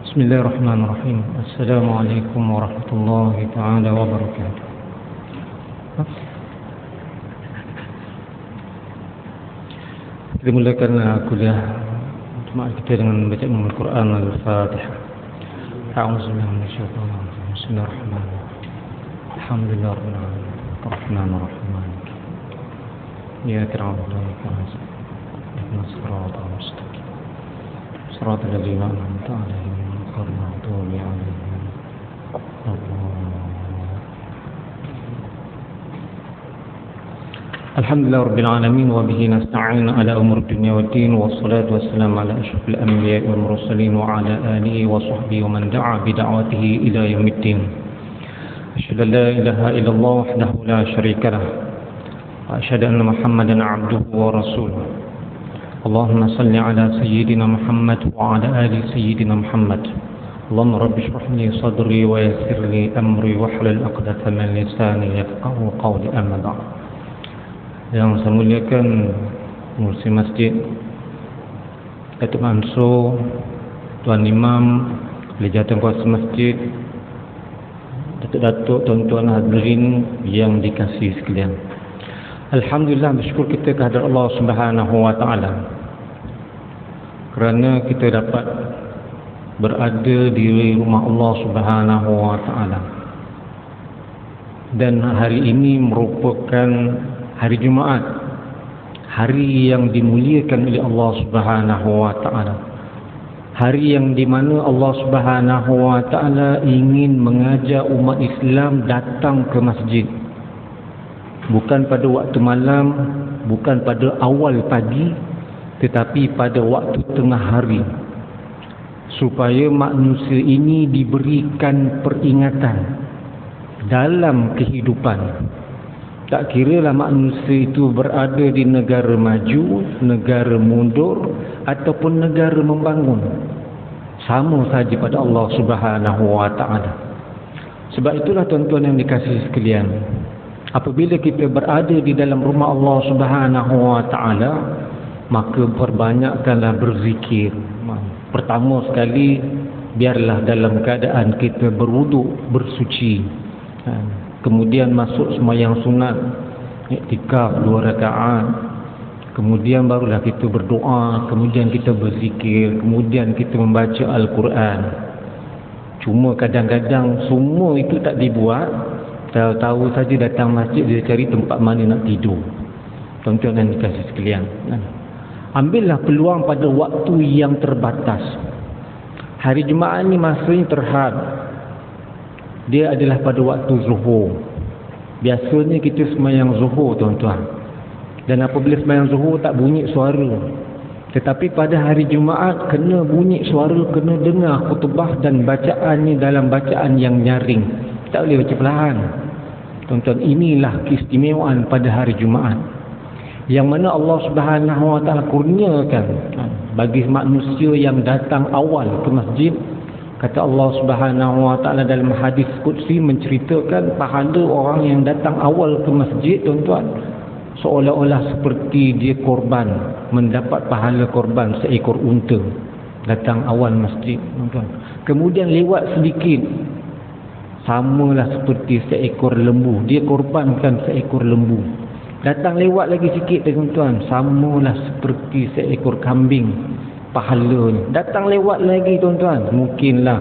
Bismillahirrahmanirrahim. Assalamualaikum warahmatullahi taala wabarakatuh. Kita mulakan kuliah jemaah kita dengan bacaan Al-Quran Al-Fatihah. A'udzubillahi minasyaitonir rajim. Bismillahirrahmanirrahim. Alhamdulillahirabbil alamin. Arrahmanir rahim. Iyyaka na'budu wa iyyaka nasta'in. Ihdinas siratal mustaqim. Siratal ladzina an'amta 'alaihim ghairil maghdubi 'alaihim waladdallin. Alhamdulillah rabbil alamin wa bihi nasta'in ala umur dunya waddin wassalatu wassalamu ala asyrafil anbiya'i wal mursalin wa ala alihi wa sahbihi wa man da'a bi da'watihi ila yaumiddin. Asyhadu an la ilaha illallah wahdahu la syarika lah wa asyhadu anna Muhammadan 'abduhu wa rasuluh. Allahumma salli ala sayyidina Muhammad wa ala ali sayyidina Muhammad. Allahumma rabbi shrah li sadri wa yassir li amri wahlul 'uqdatam min lisani yafqahu qawli, amma ba'd. Yang saya muliakan Pengurus Masjid, Datuk Mansur, Tuan Imam, Lejatan Kuasa Masjid, Datuk-datuk, tuan-tuan hadirin yang dikasihi sekalian. Alhamdulillah, bersyukur kita kehadrat Allah Subhanahu wa taala kerana kita dapat berada di rumah Allah Subhanahu wa taala. Dan hari ini merupakan hari Jumaat, hari yang dimuliakan oleh Allah Subhanahu wa taala. Hari yang di mana Allah Subhanahu wa taala ingin mengajak umat Islam datang ke masjid. Bukan pada waktu malam, bukan pada awal pagi, tetapi pada waktu tengah hari. Supaya manusia ini diberikan peringatan dalam kehidupan. Tak kiralah manusia itu berada di negara maju, negara mundur ataupun negara membangun, sama saja pada Allah Subhanahu wa taala. Sebab itulah tuan-tuan yang dikasihi sekalian, apabila kita berada di dalam rumah Allah Subhanahu wa taala, maka perbanyakkanlah berzikir. Pertama sekali, biarlah dalam keadaan kita berwuduk, bersuci. Kemudian masuk sembahyang sunat, iktikaf 2 rakaat. Kemudian barulah kita berdoa, kemudian kita berzikir, kemudian kita membaca Al-Quran. Cuma kadang-kadang semua itu tak dibuat. Tahu-tahu saja datang masjid, dia cari tempat mana nak tidur. Tuan-tuan yang dikasihi sekalian, ambillah peluang pada waktu yang terbatas. Hari Jumaat ni masanya terhad. Dia adalah pada waktu zuhur. Biasanya kita sembahyang zuhur, tuan-tuan. Dan apabila sembahyang zuhur tak bunyi suara. Tetapi pada hari Jumaat kena bunyi suara, kena dengar khutbah dan bacaannya dalam bacaan yang nyaring. Tak boleh baca perlahan. Tuan-tuan, inilah keistimewaan pada hari Jumaat, yang mana Allah Subhanahu wa taala kurniakan bagi manusia yang datang awal ke masjid. Kata Allah Subhanahu wa taala dalam hadis qudsi menceritakan pahala orang yang datang awal ke masjid, tuan-tuan, seolah-olah seperti dia korban, mendapat pahala korban seekor unta. Datang awal masjid, tuan-tuan. Kemudian lewat sedikit, samalah seperti seekor lembu, dia korbankan seekor lembu. Datang lewat lagi sikit, tuan-tuan, samalah seperti seekor kambing pahalanya. Datang lewat lagi, tuan-tuan, mungkinlah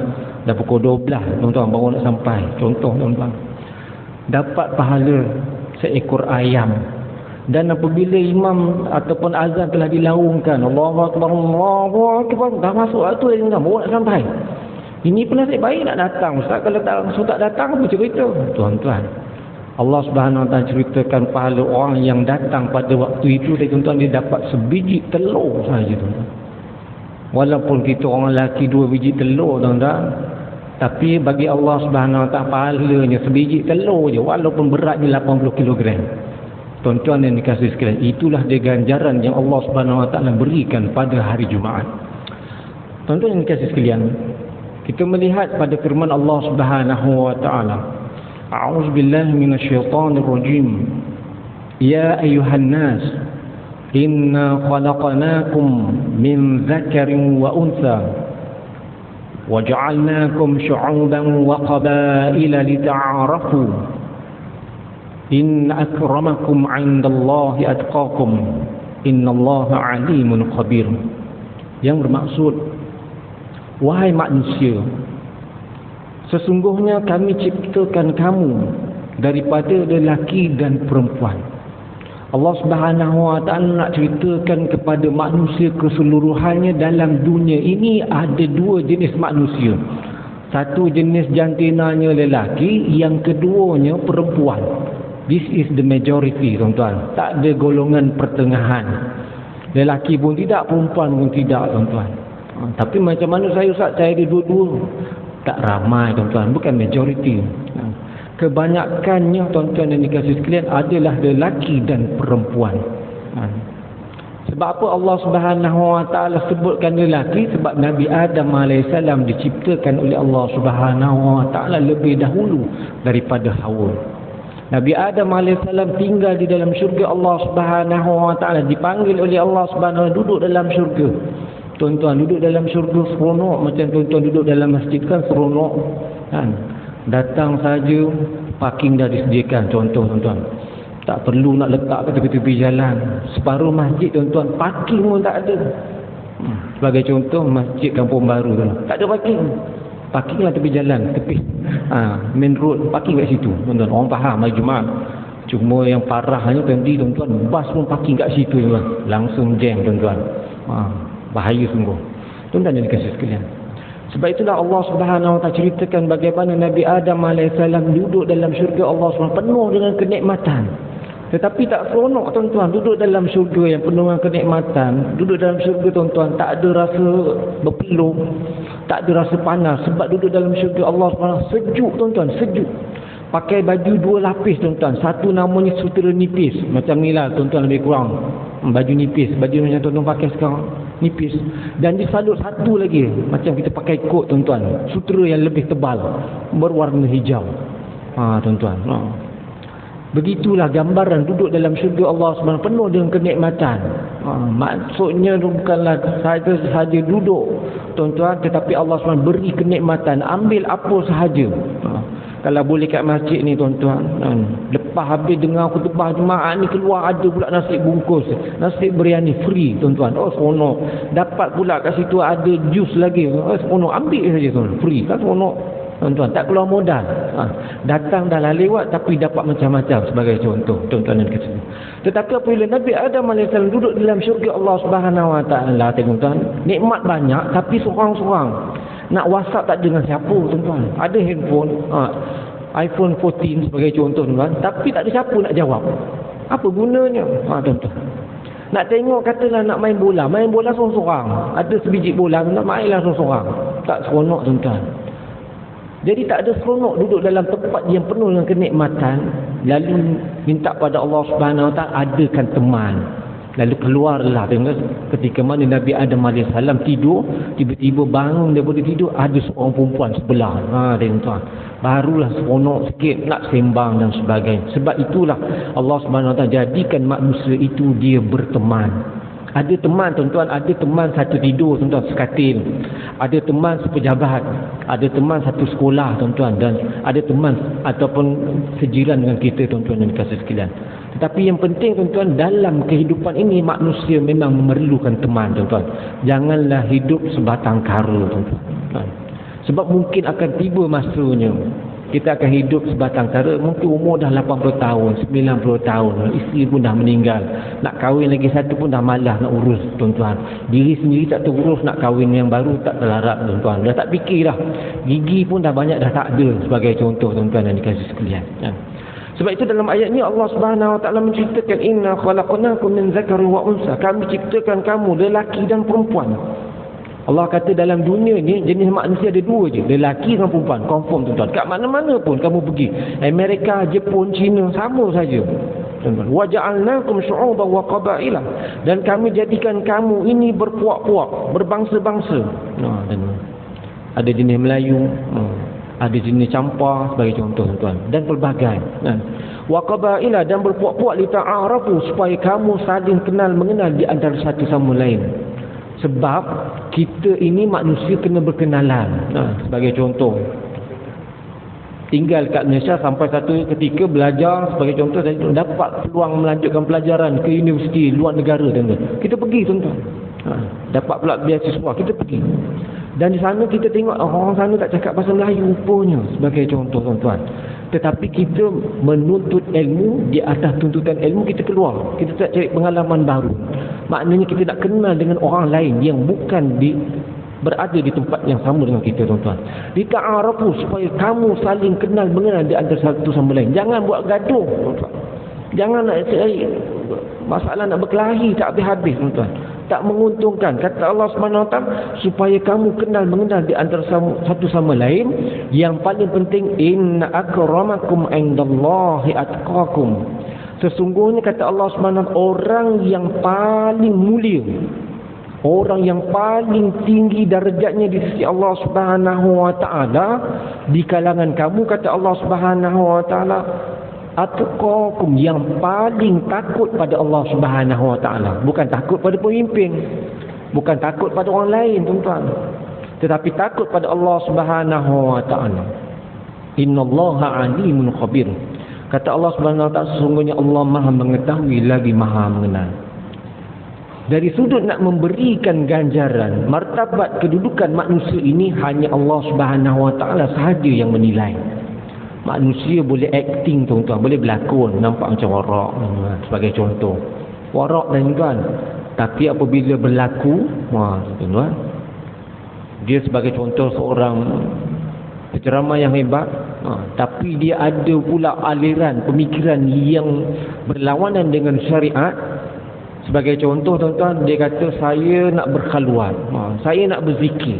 dah pukul 12, tuan-tuan, baru nak sampai. Contoh, tuan-tuan, dapat pahala seekor ayam. Dan apabila imam ataupun azan telah dilaungkan, Allahu Akbar, Allahu Akbar, dah masuk waktu dia baru nak sampai. Ini pun nasib baik nak datang, Ustaz. Kalau tak datang, apa cerita? Tuan-tuan, Allah Subhanahu wa taala ceritakan pahala orang yang datang pada waktu itu, tuan-tuan, dia dapat sebiji telur saja, tuan-tuan. Walaupun kita orang lelaki 2 biji telur, tuan-tuan, tapi bagi Allah Subhanahu wa taala pahalanya sebiji telur je, walaupun beratnya 80 kg. Tuan-tuan yang dikasihi sekalian, itulah dia ganjaran yang Allah Subhanahu wa taala berikan pada hari Jumaat. Tuan-tuan yang dikasihi sekalian, kita melihat pada firman Allah Subhanahu wa taala, A'udzubillahi minasyaitonir rajim. Ya ayyuhan nas, inna khalaqnakum min dzakarin wa untha وَجَعَلْنَاكُمْ شُعُوبًا وَقَبَائِلَ لِتَعَارَفُوا إِنَّ أَكْرَمَكُمْ عِنْدَ اللَّهِ أَتْقَاكُمْ إِنَّ اللَّهَ عَلِيمٌ خَبِيرٌ. Yang bermaksud, wahai manusia, sesungguhnya kami ciptakan kamu daripada lelaki dan perempuan. Allah Subhanahu wa ta'ala nak ceritakan kepada manusia keseluruhannya dalam dunia ini ada dua jenis manusia. Satu jenis jantinanya lelaki, yang keduanya perempuan. This is the majority, tuan-tuan. Tak ada golongan pertengahan. Lelaki pun tidak, perempuan pun tidak, tuan-tuan. Tapi macam mana saya, Ustaz? Saya ada dua-dua. Tak ramai, tuan-tuan. Bukan majority. Kebanyakannya, tuan-tuan dan dikasih sekalian, adalah lelaki dan perempuan. Sebab apa Allah Subhanahu wa ta'ala sebutkan lelaki? Sebab Nabi Adam AS diciptakan oleh Allah Subhanahu wa ta'ala lebih dahulu daripada Hawa. Nabi Adam AS tinggal di dalam syurga Allah Subhanahu wa ta'ala, dipanggil oleh Allah Subhanahu wa ta'ala duduk dalam syurga. Tuan-tuan, duduk dalam syurga seronok macam tuan-tuan duduk dalam masjid kan seronok kan? Datang saja parking dah disediakan. Contoh, tuan-tuan, tak perlu nak letak ke tepi-tepi jalan. Separuh masjid, tuan-tuan, parking pun tak ada. Sebagai contoh, masjid Kampung Baru tu, tak ada parking. Parking lah tepi jalan, tepi main road, parking kat situ, tuan-tuan. Orang faham hari Jumaat. Cuma yang parahnya tadi, tuan-tuan, bas pun parking kat situ, tuan-tuan. Langsung jam, tuan-tuan. Bahaya sungguh, tuan-tuan yang dikasih sekalian. Sebab itulah Allah Subhanahu wa ta'ala ceritakan bagaimana Nabi Adam AS duduk dalam syurga Allah SWT penuh dengan kenikmatan. Tetapi tak seronok, tuan-tuan, duduk dalam syurga yang penuh dengan kenikmatan. Duduk dalam syurga, tuan-tuan, tak ada rasa berpeluh, tak ada rasa panas. Sebab duduk dalam syurga Allah SWT sejuk, tuan-tuan, sejuk. Pakai baju dua lapis, tuan-tuan. Satu namanya sutera nipis, macam ni lah, tuan-tuan, lebih kurang. Baju nipis, baju macam tuan-tuan pakai sekarang, nipis. Dan disalut satu lagi, macam kita pakai kot, tuan-tuan, sutera yang lebih tebal, berwarna hijau. Tuan-tuan, begitulah gambaran duduk dalam syurga Allah SWT penuh dengan kenikmatan. Maksudnya bukanlah sahaja duduk, tuan-tuan, tetapi Allah SWT beri kenikmatan, ambil apa sahaja. Kalau boleh kat masjid ni, tuan-tuan, lepas habis dengar khutbah Jumaat ni, keluar ada pula nasi bungkus, nasi biryani free, tuan-tuan. Oh, seronok. Dapat pula kat situ ada jus lagi. Oh, seronok. Ambil saja, tuan. Free kan, seronok, tuan-tuan. Tak keluar modal. Datang dah lah lewat, tapi dapat macam-macam, sebagai contoh, tuan-tuan dan kesitu. Tetapi apabila Nabi Adam AS duduk dalam syurga Allah Subhanahu wa ta'ala, tuan-tuan, nikmat banyak, tapi seorang-seorang. Nak WhatsApp tak dengan siapa, tuan-tuan. Ada handphone, iPhone 14 sebagai contoh, tuan-tuan, tapi tak ada siapa nak jawab. Apa gunanya? Tuan-tuan, nak tengok, katalah nak main bola seorang-seorang. Ada sebiji bola, nak mainlah seorang-seorang. Tak seronok, tuan-tuan. Jadi tak ada seronok duduk dalam tempat yang penuh dengan kenikmatan. Lalu minta pada Allah Subhanahu wa ta'ala adakan teman. Lalu keluarlah, tengok, ketika mana Nabi Adam AS tidur, tiba-tiba bangun daripada tidur, ada seorang perempuan sebelah. Tuan-tuan, barulah seronok sikit nak sembang dan sebagainya. Sebab itulah Allah Subhanahu wa ta'ala jadikan manusia itu dia berteman. Ada teman, tuan-tuan, ada teman satu tidur, tuan-tuan, sekatil. Ada teman sepejabat, ada teman satu sekolah, tuan-tuan, dan ada teman ataupun sejiran dengan kita, tuan-tuan dan kasih sekalian. Tetapi yang penting, tuan-tuan, dalam kehidupan ini manusia memang memerlukan teman, tuan-tuan. Janganlah hidup sebatang kara, tuan-tuan. Sebab mungkin akan tiba masanya kita akan hidup sebatang kara, mungkin umur dah 80 tahun, 90 tahun, isteri pun dah meninggal, nak kahwin lagi satu pun dah malas nak urus, tuan-tuan. Diri sendiri tak terurus, nak kahwin yang baru tak terlarat, tuan-tuan. Dah tak fikir dah, gigi pun dah banyak dah tak ada, sebagai contoh, tuan-tuan, dan dikasih sekalian. Sebab itu dalam ayat ni Allah Subhanahu wa ta'ala menceritakan, inna khalaqnakum min zakarin wa unsa, kami ciptakan kamu lelaki dan perempuan. Allah kata dalam dunia ni jenis manusia ada dua je, lelaki dan perempuan. Confirm, tuan-tuan. Kat mana-mana pun kamu pergi, Amerika, Jepun, China, sama saja. Wa ja'alnakum syu'uban wa qaba'ila, dan kami jadikan kamu ini berpuak-puak, berbangsa-bangsa. Ada jenis Melayu, ada jenis Campar sebagai contoh, tuan-tuan, dan pelbagai. Wa qaba'ila, dan berpuak-puak li ta'arafu, supaya kamu saling kenal mengenal di antara satu sama lain. Sebab kita ini manusia kena berkenalan. Sebagai contoh, tinggal kat Malaysia sampai satu ketika belajar, sebagai contoh saya dapat peluang melanjutkan pelajaran ke universiti luar negara, tuan-tuan, kita pergi, tuan-tuan. Dapat pula beasiswa, kita pergi. Dan di sana kita tengok orang sana tak cakap bahasa Melayu rupanya, sebagai contoh, tuan-tuan. Tetapi kita menuntut ilmu, di atas tuntutan ilmu kita keluar, kita tak cari pengalaman baru. Maknanya kita nak kenal dengan orang lain yang bukan berada di tempat yang sama dengan kita, tuan-tuan. Dita'arafu, supaya kamu saling kenal mengenal di antara satu sama lain. Jangan buat gaduh, tuan-tuan. Jangan nak cari masalah, nak berkelahi tak habis-habis, tuan-tuan. Tak menguntungkan. Kata Allah SWT, supaya kamu kenal mengenal di antara satu sama lain. Yang paling penting, inna akramakum indallahi atqakum. Sesungguhnya kata Allah SWT, orang yang paling mulia, orang yang paling tinggi darjatnya di sisi Allah Subhanahu wa taala di kalangan kamu, kata Allah Subhanahu wa taala, atqakum, yang paling takut pada Allah Subhanahu wa taala. Bukan takut pada pemimpin, bukan takut pada orang lain, tuan-tuan, tetapi takut pada Allah Subhanahu wa taala. Innallaha alimun khabir. Kata Allah Subhanahu wa taala, sesungguhnya Allah Maha mengetahui lagi Maha mengenal. Dari sudut nak memberikan ganjaran, martabat kedudukan manusia ini, hanya Allah Subhanahu wa taala sahaja yang menilai. Manusia boleh acting, tuan-tuan, boleh berlakon, nampak macam warak, sebagai contoh. Warak, tuan-tuan. Tapi apabila berlaku, tuan-tuan, dia sebagai contoh seorang penceramah yang hebat, tapi dia ada pula aliran pemikiran yang berlawanan dengan syariat. Sebagai contoh, tuan-tuan, dia kata saya nak berkhalwat, saya nak berzikir,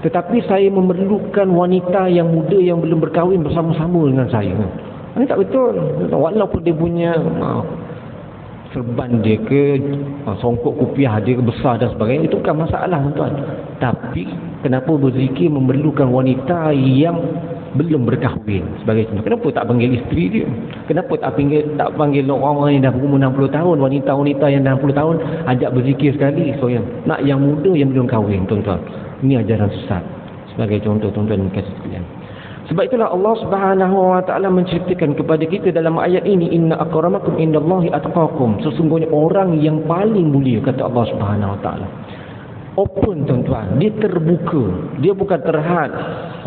tetapi saya memerlukan wanita yang muda yang belum berkahwin bersama-sama dengan saya. Ini tak betul. Walaupun dia punya serban dia ke, songkok kupiah dia besar dan sebagainya, itu bukan masalah, tuan-tuan. Tapi kenapa berzikir memerlukan wanita yang belum berkahwin, sebagai contoh? Kenapa tak panggil isteri dia? Kenapa tak panggil orang-orang yang dah berumur 60 tahun, wanita-wanita yang dah 60 tahun, ajak berzikir sekali? So nak yang muda yang belum kahwin, tuan-tuan. Ini ajaran sesat, sebagai contoh, tuan-tuan kasih sekalian. Sebab itulah Allah Subhanahu wa taala menceritakan kepada kita dalam ayat ini, inna akramakum indallahi atqakum. Sesungguhnya orang yang paling mulia, kata Allah Subhanahu wa taala. Open, tuan-tuan, dia terbuka, dia bukan terhad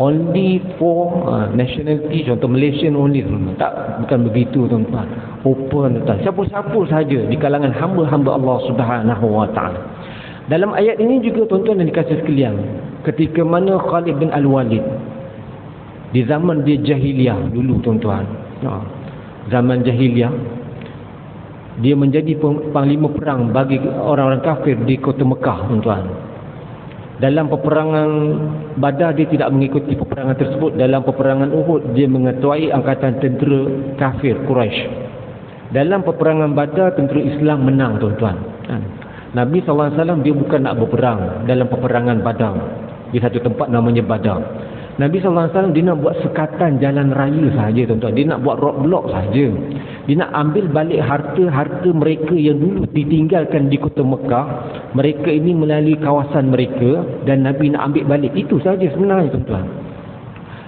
only for nationality, contoh Malaysian only, tak, bukan begitu, tuan-tuan. Open, tuan-tuan, siapa-siapa sahaja di kalangan hamba-hamba Allah Subhanahu wa taala. Dalam ayat ini juga, tuan-tuan yang dikasih sekalian, ketika mana Khalid bin Al-Walid di zaman dia jahiliah dulu, tuan-tuan, zaman jahiliah, dia menjadi panglima perang bagi orang-orang kafir di kota Mekah, tuan-tuan. Dalam peperangan Badar dia tidak mengikuti peperangan tersebut. Dalam peperangan Uhud dia mengetuai angkatan tentera kafir Quraisy. Dalam peperangan Badar tentera Islam menang, tuan-tuan. Nabi SAW dia bukan nak berperang dalam peperangan Badar di satu tempat namanya Badar. Nabi SAW dia nak buat sekatan jalan raya sahaja, tuan-tuan. Dia nak buat roadblock sahaja. Dia nak ambil balik harta-harta mereka yang dulu ditinggalkan di kota Mekah. Mereka ini melalui kawasan mereka, dan Nabi nak ambil balik. Itu sahaja sebenarnya, tuan-tuan.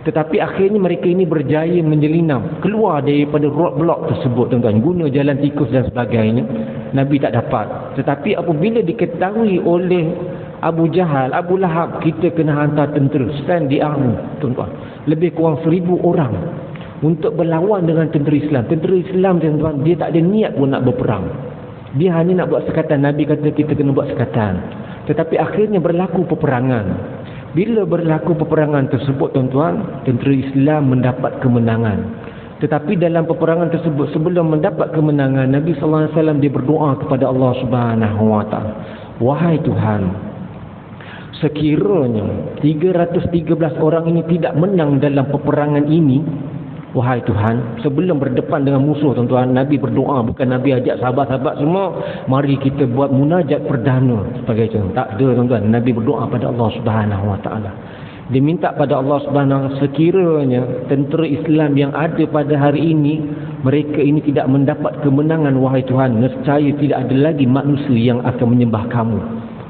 Tetapi akhirnya mereka ini berjaya menjelinap keluar daripada roadblock tersebut, tuan-tuan, guna jalan tikus dan sebagainya. Nabi tak dapat. Tetapi apabila diketahui oleh Abu Jahal, Abu Lahab, kita kena hantar tentera, stand di army, tuan-tuan, lebih kurang 1000 orang untuk berlawan dengan tentera Islam. Tentera Islam, tuan-tuan, dia tak ada niat pun nak berperang. Dia hanya nak buat sekatan. Nabi kata kita kena buat sekatan. Tetapi akhirnya berlaku peperangan. Bila berlaku peperangan tersebut, tuan-tuan, tentera Islam mendapat kemenangan. Tetapi dalam peperangan tersebut, sebelum mendapat kemenangan, Nabi SAW dia berdoa kepada Allah Subhanahu wa taala, wahai Tuhan, sekiranya 313 orang ini tidak menang dalam peperangan ini, wahai Tuhan, sebelum berdepan dengan musuh, tuan-tuan, Nabi berdoa, bukan Nabi ajak sahabat-sahabat semua, mari kita buat munajat perdana sebagai contoh. Tak ada, tuan-tuan. Nabi berdoa pada Allah Subhanahu wa taala. Dia minta pada Allah Subhanahu wa taala, sekiranya tentera Islam yang ada pada hari ini, mereka ini tidak mendapat kemenangan, wahai Tuhan, nescaya tidak ada lagi manusia yang akan menyembah kamu.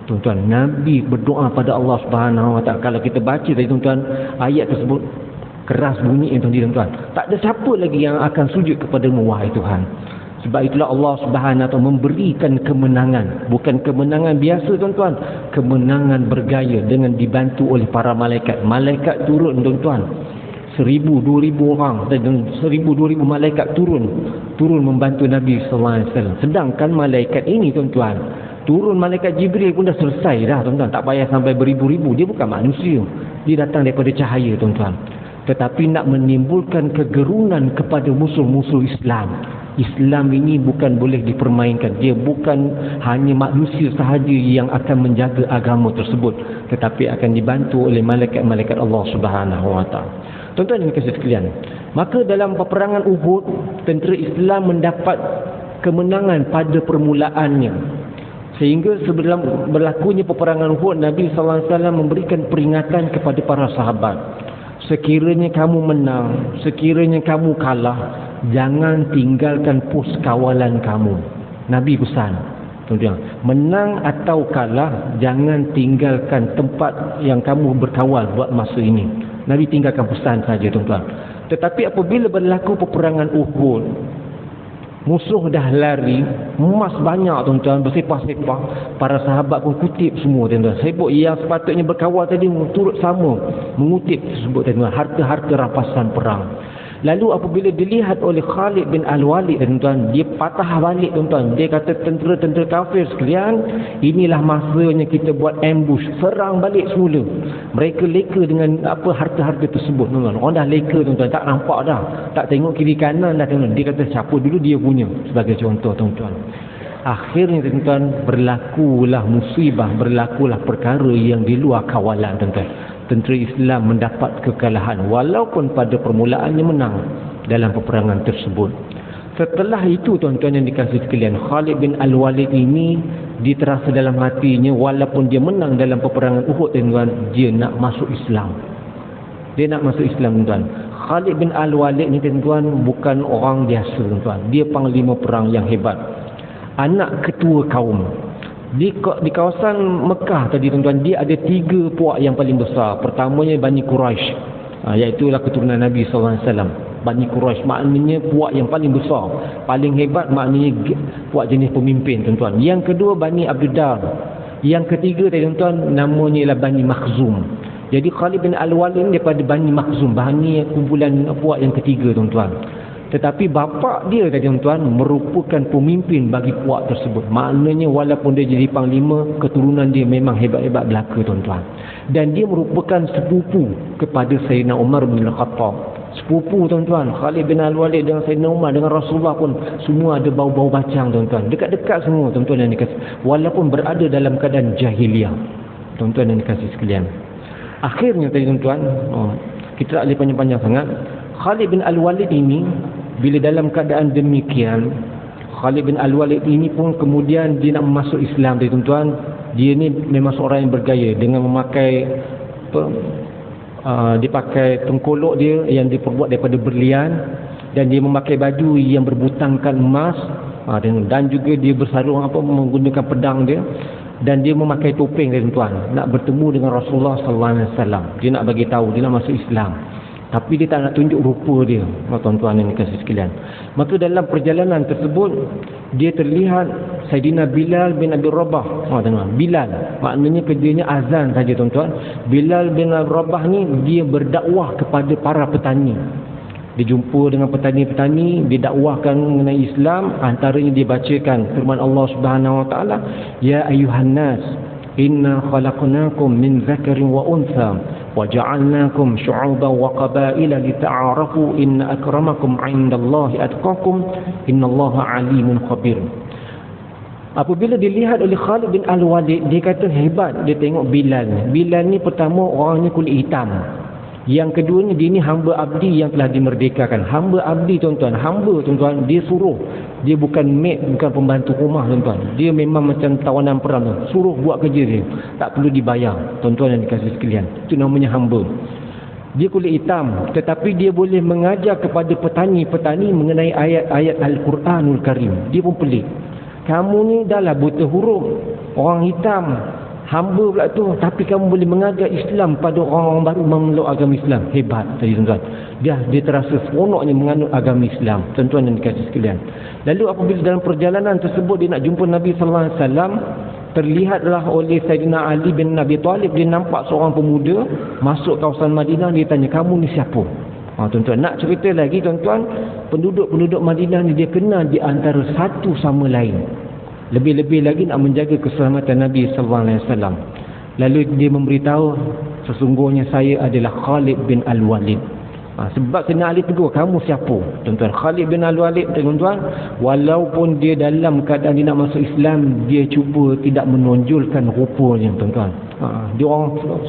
Tuan-tuan, Nabi berdoa pada Allah Subhanahu Wa Taala. Kalau kita baca tadi tuan-tuan, ayat tersebut keras bunyi tuan-tuan. Tak ada siapa lagi yang akan sujud kepada-Mu wahai Tuhan. Sebab itulah Allah Subhanahu Wa Taala memberikan kemenangan, bukan kemenangan biasa tuan-tuan, kemenangan bergaya dengan dibantu oleh para malaikat. Malaikat turun tuan-tuan, 1,000, 2,000 orang dan 1,000, 2,000 malaikat turun membantu Nabi sallallahu alaihi wasallam. Sedangkan malaikat ini tuan-tuan, turun malaikat Jibril pun dah selesai dah tuan-tuan, tak payah sampai beribu-ribu. Dia bukan manusia, dia datang daripada cahaya tuan-tuan. Tetapi nak menimbulkan kegerunan kepada musuh-musuh Islam. Islam ini bukan boleh dipermainkan. Dia bukan hanya manusia sahaja yang akan menjaga agama tersebut, tetapi akan dibantu oleh malaikat-malaikat Allah Subhanahu Wa Taala. Tuan-tuan dan kasih sekalian, maka dalam peperangan Uhud, tentera Islam mendapat kemenangan pada permulaannya. Sehingga sebelum berlakunya peperangan Uhud, Nabi sallallahu alaihi wasallam memberikan peringatan kepada para sahabat. Sekiranya kamu menang, sekiranya kamu kalah, jangan tinggalkan pos kawalan kamu. Nabi pesan, tuan-tuan, menang atau kalah, jangan tinggalkan tempat yang kamu berkawal buat masa ini. Nabi tinggalkan pesan saja tuan-tuan. Tetapi apabila berlaku peperangan Uhud, musuh dah lari, emas banyak tuan-tuan, bersepah-sepah. Para sahabat pun kutip semua tuan-tuan. Sebut yang sepatutnya berkawal tadi turut sama mengutip tersebut tuan-tuan, harta-harta rampasan perang. Lalu apabila dilihat oleh Khalid bin Al-Walid tuan-tuan, dia patah balik tuan-tuan. Dia kata, tentera-tentera kafir sekalian, inilah masanya kita buat ambush, serang balik semula. Mereka leka dengan harta-harta tersebut tuan-tuan. Orang dah leka tuan-tuan, tak nampak dah, tak tengok kiri kanan dah tuan-tuan. Dia kata siapa dulu dia punya, sebagai contoh tuan-tuan. Akhirnya tuan-tuan, berlakulah musibah, berlakulah perkara yang di luar kawalan tuan-tuan. Tentera Islam mendapat kekalahan walaupun pada permulaannya menang dalam peperangan tersebut. Setelah itu tuan-tuan yang dikasihi sekalian, Khalid bin Al-Walid ini diterasa dalam hatinya, walaupun dia menang dalam peperangan Uhud tuan-tuan, dia nak masuk Islam. Dia nak masuk Islam tuan-tuan. Khalid bin Al-Walid ni tuan-tuan bukan orang biasa tuan-tuan. Dia panglima perang yang hebat, anak ketua kaum. Di kawasan Mekah tadi tuan-tuan, dia ada 3 puak yang paling besar. Pertamanya Bani Quraisy, iaitulah keturunan Nabi SAW. Bani Quraisy maknanya puak yang paling besar, paling hebat, maknanya puak jenis pemimpin tuan-tuan. Yang kedua Bani Abdiddar. Yang ketiga tuan-tuan, namanya ialah Bani Makhzum. Jadi Khalid bin Al-Walid daripada Bani Makhzum, Bani kumpulan puak yang ketiga tuan-tuan. Tetapi bapa dia tuan-tuan merupakan pemimpin bagi puak tersebut. Maknanya walaupun dia jadi panglima, keturunan dia memang hebat-hebat belaka tuan-tuan. Dan dia merupakan sepupu kepada Sayyidina Umar bin Al-Khattab. Sepupu tuan-tuan, Khalid bin Al-Walid dengan Sayyidina Umar, dengan Rasulullah pun semua ada bau-bau bacang tuan-tuan. Dekat-dekat semua tuan-tuan yang dikasih, walaupun berada dalam keadaan jahiliah. Tuan-tuan yang dikasih sekalian, akhirnya tadi tuan-tuan, kita tak boleh panjang-panjang sangat. Khalid bin Al-Walid ini bila dalam keadaan demikian, Khalid bin Al-Walid ini pun kemudian dia nak masuk Islam tuan-tuan. Dia ni memang seorang yang bergaya dengan memakai dia pakai tengkolok dia yang diperbuat daripada berlian, dan dia memakai baju yang berbutangkan emas, dan juga dia bersarung menggunakan pedang dia, dan dia memakai topeng tuan-tuan, nak bertemu dengan Rasulullah sallallahu alaihi wasallam. Dia nak bagi tahu dia nak masuk Islam, tapi dia tak nak tunjuk rupa dia, tuan-tuan yang dikasihi sekalian. Maka dalam perjalanan tersebut, dia terlihat Saidina Bilal bin Abi Rabah. Tuan-tuan, Bilal maknanya kerjanya azan saja tuan-tuan. Bilal bin Abi Rabah ni dia berdakwah kepada para petani. Dia jumpa dengan petani-petani, dia dakwahkan mengenai Islam. Antaranya dia bacakan firman Allah Subhanahu Wa Taala, ya ayuhan nas, inna khalaqnakum min zakarin wa untha waja'alnakum syu'uban wa qabaila lita'arafu inna akramakum 'indallahi atqakum innallaha 'alimun khabir. Apabila dilihat oleh Khalid bin Al-Walid, dia kata hebat. Dia tengok Bilal. Bilal ni pertama orangnya kulit hitam. Yang keduanya dia ni hamba abdi yang telah dimerdekakan. Hamba abdi tuan-tuan, hamba tuan-tuan, dia suruh. Dia bukan maid, bukan pembantu rumah tuan-tuan. Dia memang macam tawanan perang tuan. Suruh buat kerja dia, tak perlu dibayar. Tuan-tuan yang dikasihi sekalian, itu namanya hamba. Dia kulit hitam, tetapi dia boleh mengajar kepada petani-petani mengenai ayat-ayat Al-Quranul Karim. Dia pun pelik. Kamu ni dah lah buta huruf, orang hitam, hamba pula tu, tapi kamu boleh mengajar Islam pada orang-orang baru memeluk agama Islam. Hebat tadi tuan-tuan. Dia terasa seronoknya menganut agama Islam, tuan-tuan yang dikasihi sekalian. Lalu apabila dalam perjalanan tersebut dia nak jumpa Nabi sallallahu alaihi wasallam, terlihatlah oleh Sayyidina Ali bin Abi Talib, dia nampak seorang pemuda masuk kawasan Madinah. Dia tanya, kamu ni siapa? Tuan-tuan, nak cerita lagi tuan-tuan, penduduk-penduduk Madinah ni dia kenal di antara satu sama lain. Lebih-lebih lagi nak menjaga keselamatan Nabi sallallahu alaihi wasallam. Lalu dia memberitahu, sesungguhnya saya adalah Khalid bin Al-Walid. Sebab Sayyidina Ali tegur, kamu siapa? Tuan-tuan, Khalid bin Al-Walid, tuan-tuan, walaupun dia dalam keadaan dia nak masuk Islam, dia cuba tidak menonjolkan rupanya, tuan-tuan. Dia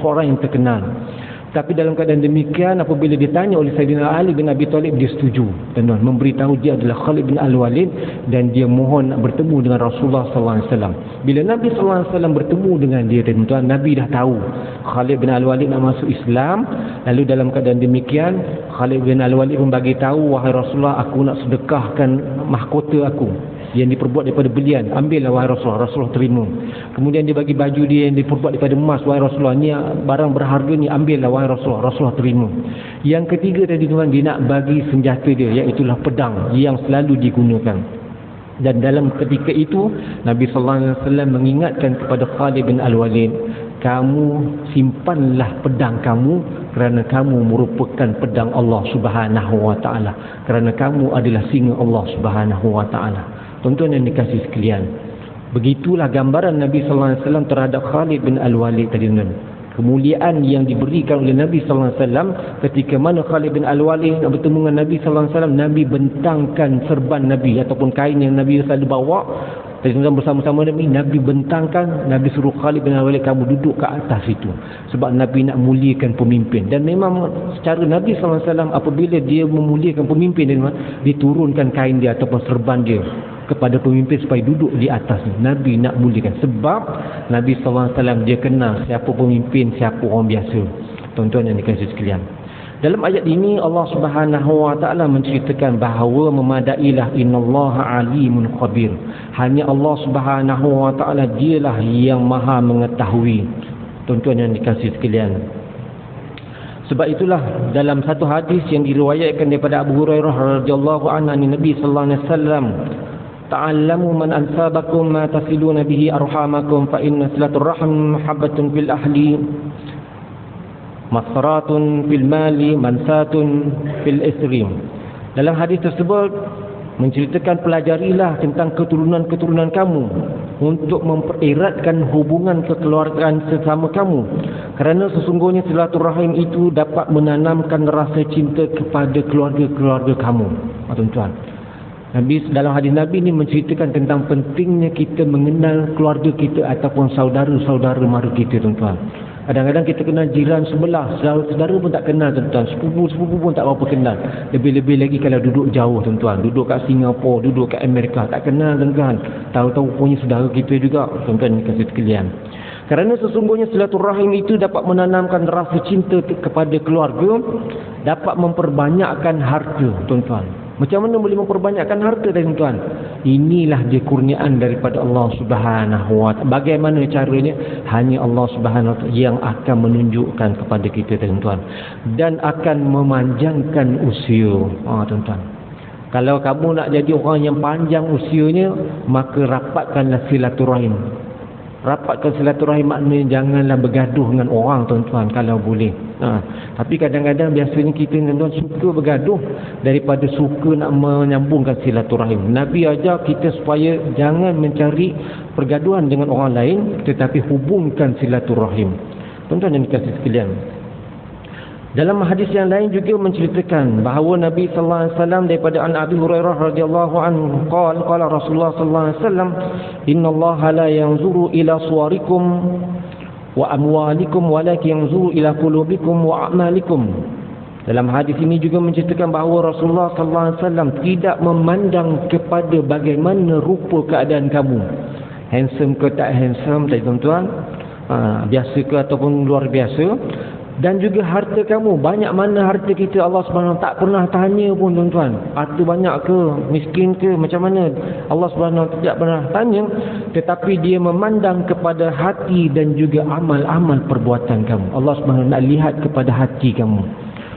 seorang yang terkenal. Tapi dalam keadaan demikian, apabila ditanya oleh Sayyidina Ali bin Abi Talib, dia setuju, tuan-tuan, memberitahu dia adalah Khalid bin Al-Walid, dan dia mohon nak bertemu dengan Rasulullah sallallahu alaihi wasallam. Bila Nabi sallallahu alaihi wasallam bertemu dengan dia, tuan-tuan, Nabi dah tahu Khalid bin Al-Walid nak masuk Islam. Lalu dalam keadaan demikian, Khalid bin Al-Walid pun bagi tahu, wahai Rasulullah, aku nak sedekahkan mahkota aku yang diperbuat daripada belian, ambillah wahai Rasulullah. Rasulullah terima. Kemudian dia bagi baju dia yang diperbuat daripada emas, wahai Rasulullah, ni barang berharga ni, ambillah wahai Rasulullah. Rasulullah terima. Yang ketiga tadi tuan, dia nak bagi senjata dia, iaitulah pedang yang selalu digunakan. Dan dalam ketika itu Nabi sallallahu alaihi wasallam mengingatkan kepada Khalid bin Al-Walid, kamu simpanlah pedang kamu, kerana kamu merupakan pedang Allah Subhanahu wa taala, kerana kamu adalah singa Allah Subhanahu wa taala. Tuan-tuan yang dikasihi sekalian, begitulah gambaran Nabi sallallahu alaihi wasallam terhadap Khalid bin Al-Walid tadi, tuan. Kemuliaan yang diberikan oleh Nabi sallallahu alaihi wasallam ketika mana Khalid bin Al-Walid nak bertemu dengan Nabi sallallahu alaihi wasallam, Nabi bentangkan serban Nabi ataupun kain yang Nabi selalu bawa. Tadi bersama-sama Nabi bentangkan, Nabi suruh Khalid bin Al-Walid, kamu duduk ke atas itu, sebab Nabi nak muliakan pemimpin. Dan memang secara Nabi sallallahu alaihi wasallam, apabila dia memuliakan pemimpin, dia turunkan kain dia ataupun serban dia kepada pemimpin supaya duduk di atas. Nabi nak muliakan, sebab Nabi sallallahu alaihi wasallam dia kenal siapa pemimpin, siapa orang biasa. Tuan-tuan yang dikasihi sekalian, dalam ayat ini Allah Subhanahu wa taala menceritakan bahawa memadailah innallaha alimun khabir. Hanya Allah Subhanahu wa taala dialah yang maha mengetahui. Tuan-tuan yang dikasihi sekalian, sebab itulah dalam satu hadis yang diriwayatkan daripada Abu Hurairah radhiyallahu anhu, Nabi sallallahu alaihi wasallam, ta'allamu man ansabakum ma tasiluna bihi arhamakum, fa inna silatur rahim habatun fil ahli, masratun fil mali, mansatun fil isrim. Dalam hadis tersebut menceritakan, pelajarilah tentang keturunan-keturunan kamu untuk mempereratkan hubungan kekeluargaan sesama kamu, kerana sesungguhnya silaturahim itu dapat menanamkan rasa cinta kepada keluarga-keluarga kamu. Tuan-tuan, Nabi dalam hadis Nabi ni menceritakan tentang pentingnya kita mengenal keluarga kita ataupun saudara-saudara mara kita, tuan-tuan. Kadang-kadang kita kenal jiran sebelah, saudara pun tak kenal, tuan-tuan. Sepupu pun tak berapa kenal. Lebih-lebih lagi kalau duduk jauh, tuan-tuan. Duduk kat Singapura, duduk kat Amerika, tak kenal, tuan-tuan. Tahu-tahu punya saudara kita juga, tuan-tuan kasih sekalian. Kerana sesungguhnya silaturahim itu dapat menanamkan rasa cinta kepada keluarga, dapat memperbanyakkan harta, tuan-tuan. Macam mana boleh memperbanyakkan harta, tuan-tuan? Inilah dia kurniaan daripada Allah Subhanahu wa taala. Bagaimana caranya? Hanya Allah Subhanahu wa taala yang akan menunjukkan kepada kita, tuan-tuan, dan akan memanjangkan usia. Tuan-tuan, kalau kamu nak jadi orang yang panjang usianya, maka rapatkanlah silaturahim. Rapatkan silaturahim maknanya janganlah bergaduh dengan orang, tuan-tuan, kalau boleh. Tapi kadang-kadang biasanya kita, tuan-tuan, suka bergaduh daripada suka nak menyambungkan silaturahim. Nabi ajar kita supaya jangan mencari pergaduhan dengan orang lain, tetapi hubungkan silaturahim. Tuan-tuan yang dikasihi sekalian, dalam hadis yang lain juga menceritakan bahawa Nabi sallallahu alaihi wasallam daripada Abi Hurairah radhiyallahu anhu qala Rasulullah sallallahu alaihi wasallam, innallaha la yanzuru ila suwarikum wa amwalikum walakin yanzuru ila qulubikum wa a'malikum. Dalam hadis ini juga menceritakan bahawa Rasulullah sallallahu alaihi wasallam tidak memandang kepada bagaimana rupa keadaan kamu, handsome ke tak handsome, tuan-tuan, biasa ke ataupun luar biasa. Dan juga harta kamu, banyak mana harta kita, Allah Subhanahu tak pernah tanya pun tuan-tuan. Harta banyak ke, miskin ke, macam mana, Allah Subhanahu tidak pernah tanya. Tetapi dia memandang kepada hati dan juga amal-amal perbuatan kamu. Allah Subhanahu nak lihat kepada hati kamu.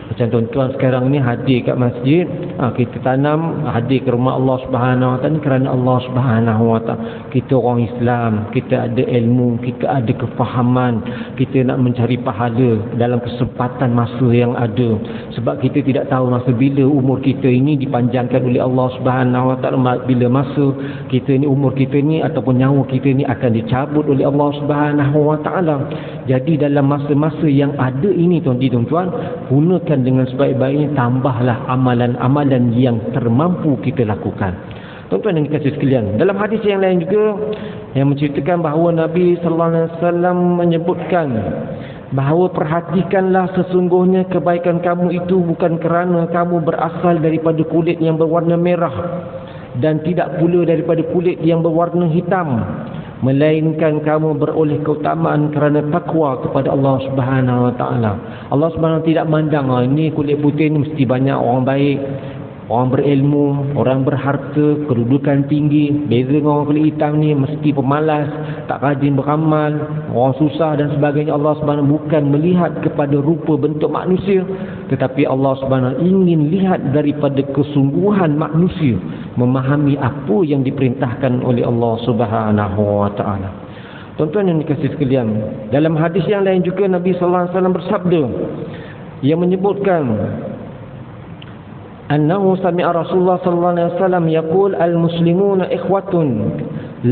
Macam tuan-tuan sekarang ni hadir kat masjid, kita tanam, hadir ke rumah Allah Subhanahu Wa Taala kerana Allah Subhanahu Wa Taala. Kita orang Islam, kita ada ilmu, kita ada kefahaman, kita nak mencari pahala dalam kesempatan masa yang ada. Sebab kita tidak tahu masa bila umur kita ini dipanjangkan oleh Allah Subhanahu Wa Taala, bila masa kita ni, umur kita ni ataupun nyawa kita ni akan dicabut oleh Allah Subhanahu Wa Taala. Jadi dalam masa-masa yang ada ini tuan-tuan, gunakan dengan sebaik-baiknya, tambahlah amalan-amalan yang termampu kita lakukan. Tuan-tuan yang dikasihi sekalian, dalam hadis yang lain juga yang menceritakan bahawa Nabi sallallahu alaihi wasallam menyebutkan bahawa perhatikanlah, sesungguhnya kebaikan kamu itu bukan kerana kamu berasal daripada kulit yang berwarna merah dan tidak pula daripada kulit yang berwarna hitam, melainkan kamu beroleh keutamaan kerana takwa kepada Allah Subhanahu Wa Taala. Allah Subhanahu tidak mandang ini kulit putih ni mesti banyak orang baik, orang berilmu, orang berharta, kedudukan tinggi. Beza dengan orang kulit hitam ni mesti pemalas, tak rajin beramal, orang susah dan sebagainya. Allah Subhanahu bukan melihat kepada rupa bentuk manusia, tetapi Allah Subhanahu ingin lihat daripada kesungguhan manusia memahami apa yang diperintahkan oleh Allah Subhanahu Wa Taala. Tuan-tuan yang dikasihi sekalian, dalam hadis yang lain juga Nabi sallallahu alaihi wasallam bersabda yang menyebutkan annahu sami'a Rasulullah sallallahu alaihi wasallam yaqul al-muslimuna ikhwatun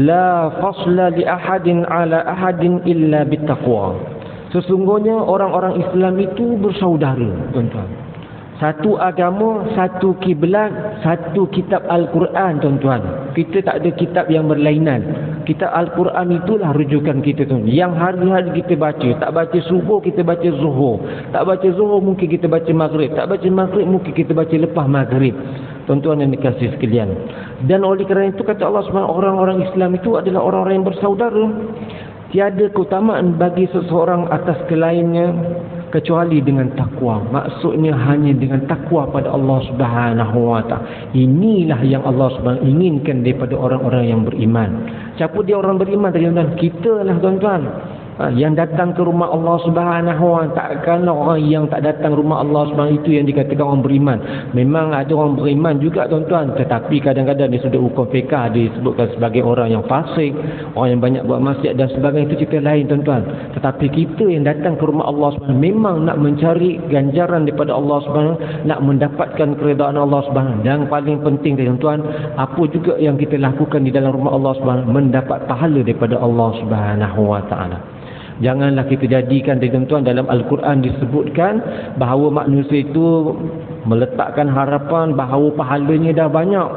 la fasla li ahadin ala ahadin illa bittaqwa. Sesungguhnya orang-orang Islam itu bersaudara, tuan-tuan. Satu agama, satu kiblat, satu kitab Al-Quran, tuan-tuan. Kita tak ada kitab yang berlainan. Kitab Al-Quran itulah rujukan kita, tuan. Yang hari-hari kita baca. Tak baca subuh, kita baca zuhur. Tak baca zuhur, mungkin kita baca maghrib. Tak baca maghrib, mungkin kita baca lepas maghrib. Tuan-tuan yang dikasihi sekalian. Dan oleh kerana itu kata Allah SWT, orang-orang Islam itu adalah orang-orang yang bersaudara. Tiada keutamaan bagi seseorang atas kelainnya kecuali dengan takwa. Maksudnya hanya dengan takwa pada Allah Subhanahu Wa Taala. Inilah yang Allah Subhanahu inginkan daripada orang-orang yang beriman. Siapa dia orang beriman tadi, tuan-tuan? Kita lah, tuan-tuan. Yang datang ke rumah Allah Subhanahu Wa Taala. Takkanlah orang yang tak datang rumah Allah Subhanahu itu yang dikatakan orang beriman. Memang ada orang beriman juga, tuan-tuan, tetapi kadang-kadang di sudut hukum fiqh disebutkan sebagai orang yang fasik, orang yang banyak buat maksiat dan sebagainya. Itu cerita lain, tuan-tuan. Tetapi kita yang datang ke rumah Allah Subhanahu memang nak mencari ganjaran daripada Allah Subhanahu, nak mendapatkan keredaan Allah Subhanahu. Dan paling penting, tuan-tuan, apa juga yang kita lakukan di dalam rumah Allah Subhanahu, mendapat pahala daripada Allah Subhanahu Wa Taala. Janganlah kita jadikan, tuan-tuan, dalam Al-Quran disebutkan bahawa manusia itu meletakkan harapan bahawa pahalanya dah banyak,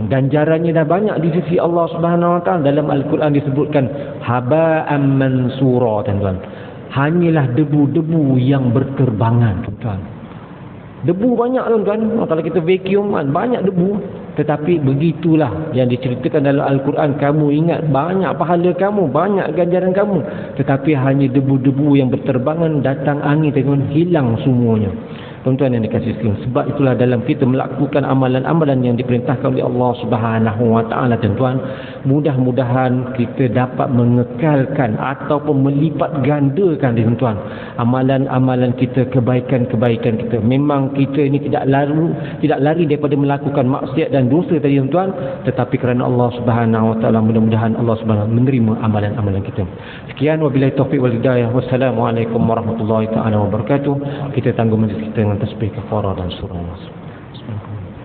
ganjarannya dah banyak di sisi Allah Subhanahu Wa Taala. Dalam Al-Quran disebutkan haba'an mansura, tuan-tuan. Hanyalah debu-debu yang berterbangan, tuan-tuan. Debu banyak, tuan-tuan. Kalau kita vacuum, banyak debu. Tetapi begitulah yang diceritakan dalam Al-Quran. Kamu ingat banyak pahala kamu, banyak ganjaran kamu, tetapi hanya debu-debu yang berterbangan, datang angin, hilang semuanya. Tuan-tuan yang dikasihi sekalian, sebab itulah dalam kita melakukan amalan-amalan yang diperintahkan oleh Allah Subhanahu Wa Taala, tuan-tuan, mudah-mudahan kita dapat mengekalkan ataupun melipat gandakan, tuan-tuan, amalan-amalan kita, kebaikan-kebaikan kita. Memang kita ini tidak lari daripada melakukan maksiat dan dosa tadi, tuan-tuan, tetapi kerana Allah Subhanahu Wa Taala, mudah-mudahan Allah Subhanahu menerima amalan-amalan kita. Sekian, wabillahi taufiq wal hidayah. Wassalamualaikum warahmatullahi taala wabarakatuh. Kita tangguh majlis kita dengan tasbih kafarah dan surah. Bismillahirrahmanirrahim.